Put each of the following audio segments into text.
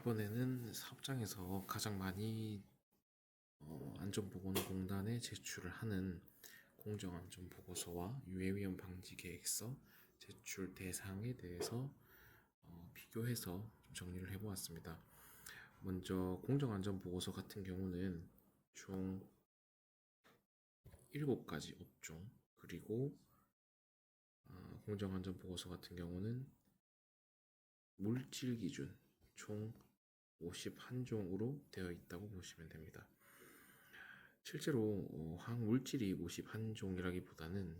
이번에는 사업장에서 가장 많이 안전보건공단에 제출을 하는 공정안전보고서와 유해위험 방지 계획서 제출 대상에 대해서 비교해서 좀 정리를 해보았습니다. 먼저 공정안전보고서 같은 경우는 총 7가지 업종, 그리고 공정안전보고서 같은 경우는 물질 기준 총 51종으로 되어 있다고 보시면 됩니다. 실제로 화학물질이 51종이라기보다는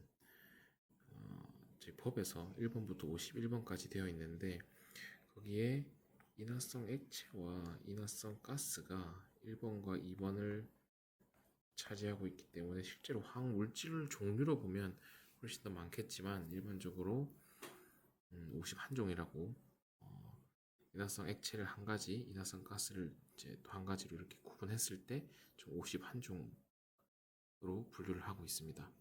저희 법에서 1번부터 51번까지 되어 있는데, 거기에 인화성 액체와 인화성 가스가 1번과 2번을 차지하고 있기 때문에 실제로 화학물질 종류로 보면 훨씬 더 많겠지만, 일반적으로 51종이라고 인화성 액체를 한 가지, 인화성 가스를 이제 또 한 가지로 이렇게 구분했을 때 총 51종으로 분류를 하고 있습니다.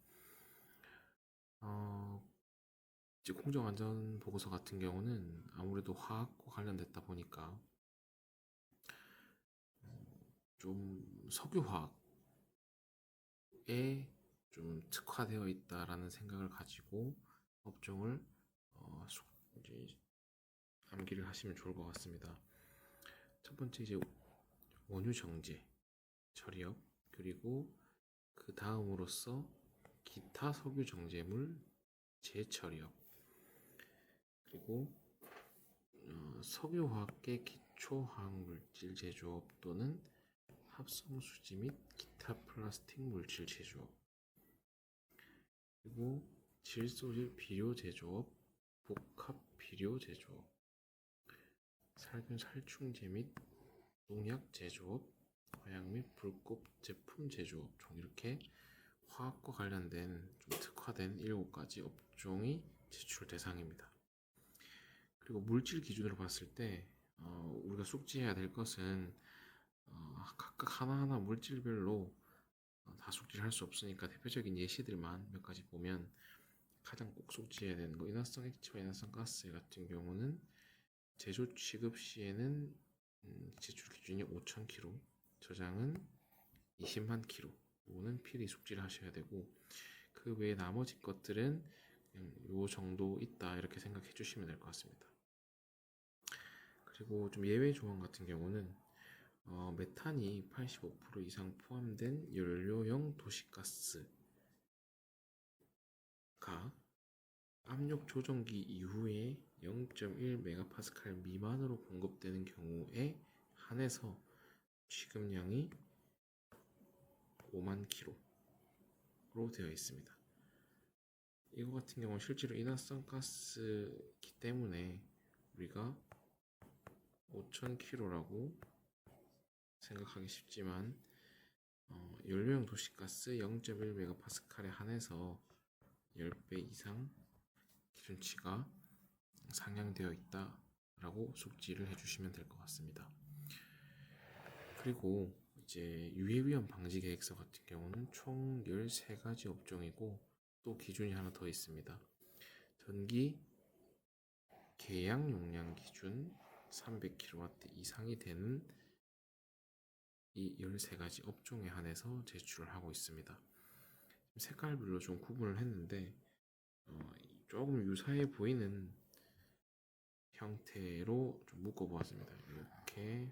이제 공정안전 보고서 같은 경우는 아무래도 화학과 관련됐다 보니까 좀 석유화학에 좀 특화되어 있다라는 생각을 가지고 업종을 이제 암기를 하시면 좋을 것 같습니다. 첫 번째 이제 원유 정제 처리업, 그리고 그 다음으로서 기타 석유 정제물 재처리업, 그리고 석유화학계 기초화학물질 제조업 또는 합성수지 및 기타 플라스틱 물질 제조업, 그리고 질소질 비료 제조업, 복합 비료 제조업, 살균 살충제 및 농약 제조업, 화약 및 불꽃 제품 제조업, 총 이렇게 화학과 관련된 좀 특화된 7가지 업종이 제출 대상입니다. 그리고 물질 기준으로 봤을 때 우리가 숙지해야 될 것은 각각 하나하나 물질별로 다 숙지를 할 수 없으니까 대표적인 예시들만 몇 가지 보면, 가장 꼭 숙지해야 되는 거, 인화성 액체와 인화성 가스 같은 경우는 제조 취급 시에는 제출 기준이 5,000kg, 저장은 20만 kg는 필히 숙지를 하셔야 되고, 그 외에 나머지 것들은 요 정도 있다 이렇게 생각해 주시면 될 것 같습니다. 그리고 좀 예외 조항 같은 경우는 메탄이 85% 이상 포함된 연료용 도시가스가 압력 조정기 이후에 0.1메가파스칼 미만으로 공급되는 경우에 한해서 취급량이 5만 kg로 되어 있습니다. 이거 같은 경우는 실제로 인화성 가스이기 때문에 우리가 5,000kg라고 생각하기 쉽지만 연료용 도시가스 0.1메가파스칼에 한해서 10배 이상 기준치가 상향되어 있다라고 숙지를 해주시면 될 것 같습니다. 그리고 이제 유해위험 방지 계획서 같은 경우는 총 13가지 업종이고, 또 기준이 하나 더 있습니다. 전기 계량 용량 기준 300kW 이상이 되는 이 13가지 업종에 한해서 제출을 하고 있습니다. 색깔별로 좀 구분을 했는데 조금 유사해 보이는 형태로 좀 묶어보았습니다. 이렇게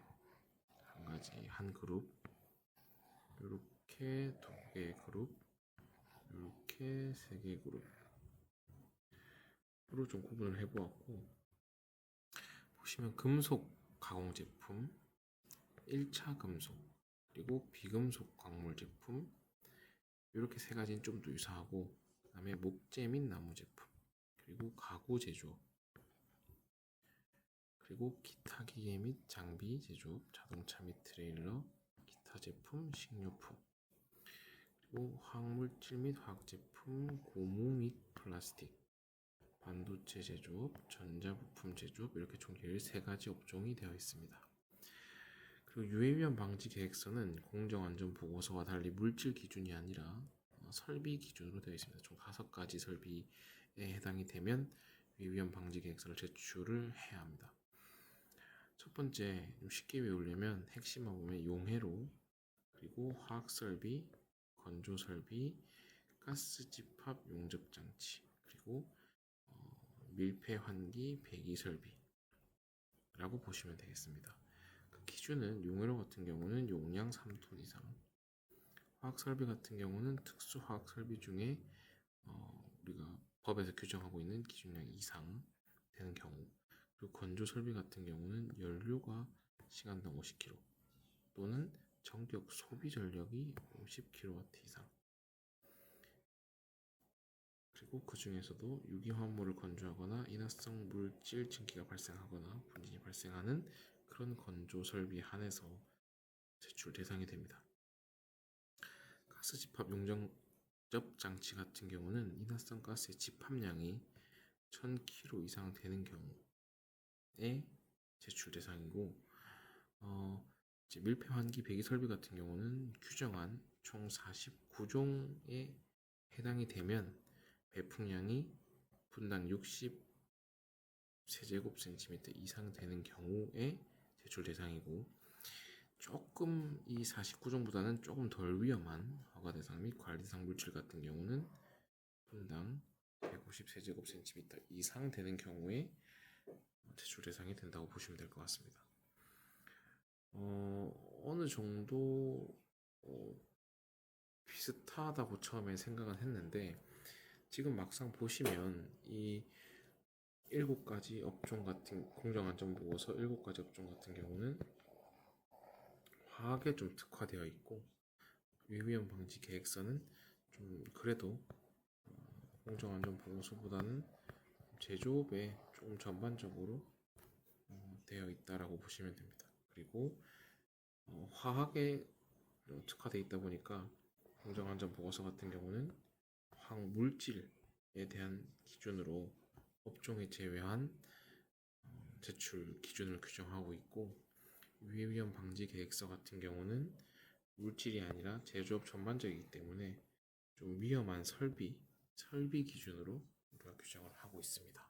한 가지 한 그룹, 이렇게 2개의 그룹, 이렇게 3개의 그룹으로 좀 구분을 해보았고, 보시면 금속 가공 제품, 1차 금속, 그리고 비금속 광물 제품, 이렇게 3가지는 좀 더 유사하고, 그 다음에 목재 및 나무 제품, 그리고 가구 제조업, 그리고 기타 기계 및 장비 제조업, 자동차 및 트레일러, 기타 제품, 식료품, 그리고 화학물질 및 화학제품, 고무 및 플라스틱, 반도체 제조업, 전자부품 제조업, 이렇게 총 13가지 업종이 되어 있습니다. 그리고 유해위험 방지 계획서는 공정안전보고서와 달리 물질 기준이 아니라 설비 기준으로 되어 있습니다. 총 5가지 설비에 해당이 되면 유해위험 방지 계획서를 제출을 해야 합니다. 첫 번째 좀 쉽게 외우려면 핵심만 보면 용해로, 그리고 화학설비, 건조설비, 가스집합 용접장치, 그리고 밀폐환기 배기설비라고 보시면 되겠습니다. 그 기준은 용해로 같은 경우는 용량 3톤 이상, 화학설비 같은 경우는 특수화학설비 중에 우리가 법에서 규정하고 있는 기준량 이상 되는 경우, 그리고 건조설비 같은 경우는 연료가 시간당 50kg 또는 전격 소비 전력이 50kW 이상, 그리고 그 중에서도 유기화합물을 건조하거나 인화성 물질 증기가 발생하거나 분진이 발생하는 그런 건조 설비에 한해서 제출 대상이 됩니다. 가스 집합 용접 장치 같은 경우는 인화성 가스의 집합량이 1000kg 이상 되는 경우에 제출 대상이고, 이제 밀폐 환기 배기 설비 같은 경우는 규정한 총 49종에 해당이 되면 배풍량이 분당 60세제곱센티미터 이상 되는 경우에 제출 대상이고, 조금 이 49종보다는 조금 덜 위험한 허가 대상 및 관리 대상 물질 같은 경우는 분당 150세제곱센티미터 이상 되는 경우에 제출 대상이 된다고 보시면 될 것 같습니다. 어느 정도 비슷하다고 처음에 생각은 했는데, 지금 막상 보시면 이 7가지 업종 같은 공정안전보고서 7가지 업종 같은 경우는 화학에 좀 특화되어 있고, 위위험 방지 계획서는 좀 그래도 공정안전보고서보다는 제조업에 조금 전반적으로 되어 있다라고 보시면 됩니다. 그리고 화학에 특화되어 있다 보니까 공정안전보고서 같은 경우는 화학 물질에 대한 기준으로 업종에 제외한 제출 기준을 규정하고 있고, 유해위험 방지 계획서 같은 경우는 물질이 아니라 제조업 전반적이기 때문에 좀 위험한 설비 기준으로 우리가 규정을 하고 있습니다.